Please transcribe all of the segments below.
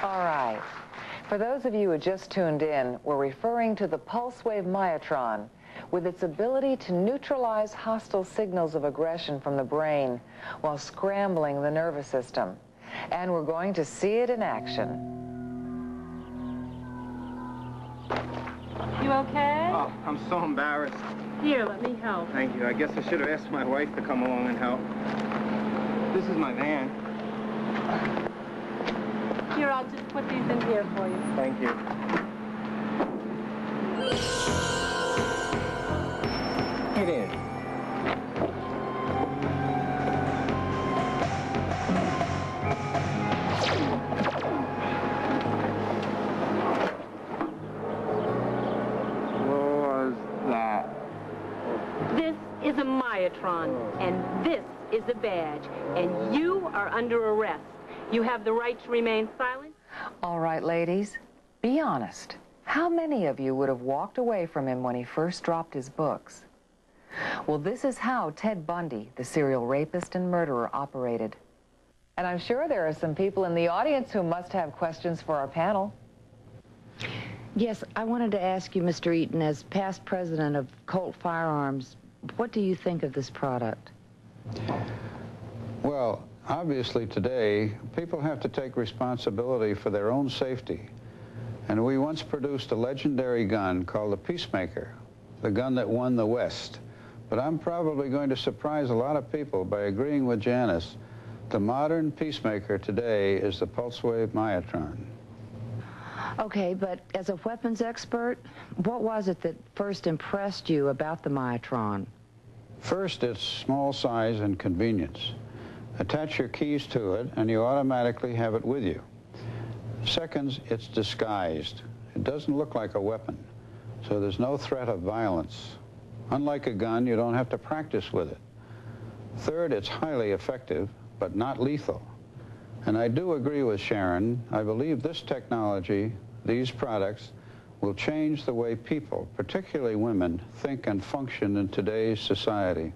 All right. For those of you who just tuned in, we're referring to the pulse wave Myotron with its ability to neutralize hostile signals of aggression from the brain while scrambling the nervous system. And we're going to see it in action. You okay? Oh, I'm so embarrassed. Here, let me help. Thank you. I guess I should have asked my wife to come along and help. This is my van. Here, I'll just put these in here for you. Thank you. Get in. This is a Myotron, and this is a badge, and you are under arrest. You have the right to remain silent. All right, ladies, be honest. How many of you would have walked away from him when he first dropped his books? Well, this is how Ted Bundy, the serial rapist and murderer, operated. And I'm sure there are some people in the audience who must have questions for our panel. Yes, I wanted to ask you, Mr. Eaton, as past president of Colt Firearms, what do you think of this product? Well, obviously today, people have to take responsibility for their own safety. And we once produced a legendary gun called the Peacemaker, the gun that won the West. But I'm probably going to surprise a lot of people by agreeing with Janice. The modern Peacemaker today is the pulse wave Myotron. Okay, but as a weapons expert, what was it that first impressed you about the Myotron? First, its small size and convenience. Attach your keys to it, and you automatically have it with you. Second, it's disguised. It doesn't look like a weapon, so there's no threat of violence. Unlike a gun, you don't have to practice with it. Third, it's highly effective, but not lethal. And I do agree with Sharon. I believe this technology, these products, will change the way people, particularly women, think and function in today's society.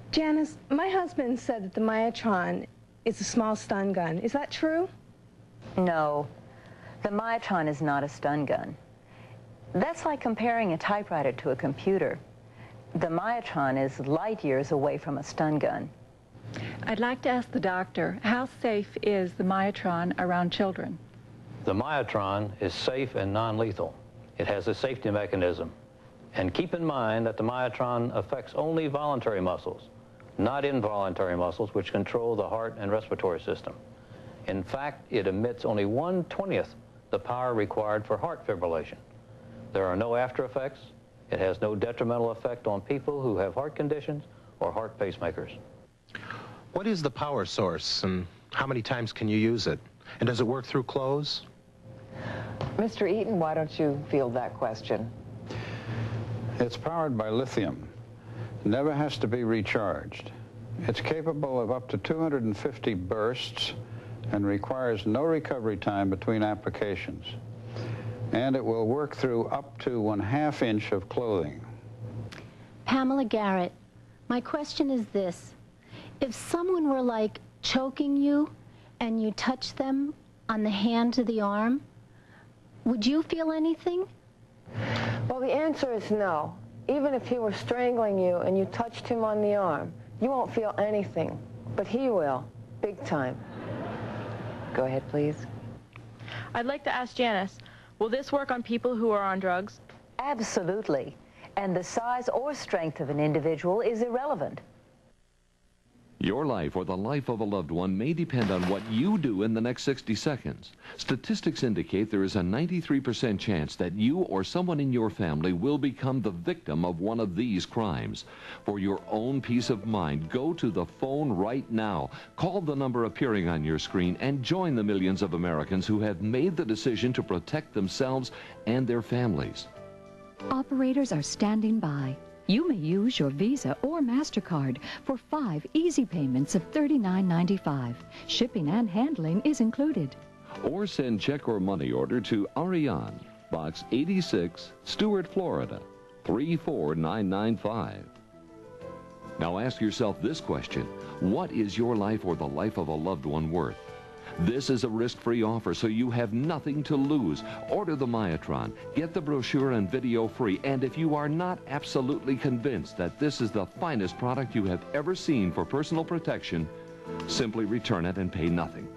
Janice, my husband said that the Myotron is a small stun gun. Is that true? No, the Myotron is not a stun gun. That's like comparing a typewriter to a computer. The Myotron is light years away from a stun gun. I'd like to ask the doctor, how safe is the Myotron around children? The Myotron is safe and non-lethal. It has a safety mechanism. And keep in mind that the Myotron affects only voluntary muscles, not involuntary muscles, which control the heart and respiratory system. In fact, it emits only 1/20th the power required for heart fibrillation. There are no after effects. It has no detrimental effect on people who have heart conditions or heart pacemakers. What is the power source, and how many times can you use it? And does it work through clothes? Mr. Eaton, why don't you field that question? It's powered by lithium. It never has to be recharged. It's capable of up to 250 bursts and requires no recovery time between applications. And it will work through up to 1/2 inch of clothing. Pamela Garrett, my question is this. If someone were like choking you and you touch them on the hand to the arm, would you feel anything? Well, the answer is no. Even if he were strangling you and you touched him on the arm, you won't feel anything. But he will, big time. Go ahead, please. I'd like to ask Janice, will this work on people who are on drugs? Absolutely. And the size or strength of an individual is irrelevant. Your life or the life of a loved one may depend on what you do in the next 60 seconds. Statistics indicate there is a 93% chance that you or someone in your family will become the victim of one of these crimes. For your own peace of mind, go to the phone right now. Call the number appearing on your screen and join the millions of Americans who have made the decision to protect themselves and their families. Operators are standing by. You may use your Visa or MasterCard for 5 easy payments of $39.95. Shipping and handling is included. Or send check or money order to Ariane, Box 86, Stuart, Florida, 34995. Now ask yourself this question. What is your life or the life of a loved one worth? This is a risk-free offer, so you have nothing to lose. Order the Myotron, get the brochure and video free, and if you are not absolutely convinced that this is the finest product you have ever seen for personal protection, simply return it and pay nothing.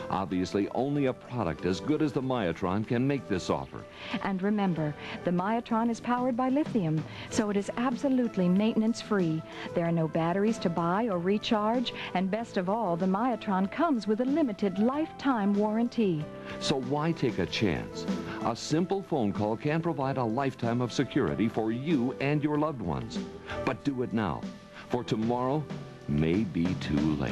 Obviously, only a product as good as the Myotron can make this offer. And remember, the Myotron is powered by lithium, so it is absolutely maintenance-free. There are no batteries to buy or recharge, and best of all, the Myotron comes with a limited lifetime warranty. So why take a chance? A simple phone call can provide a lifetime of security for you and your loved ones. But do it now, for tomorrow may be too late.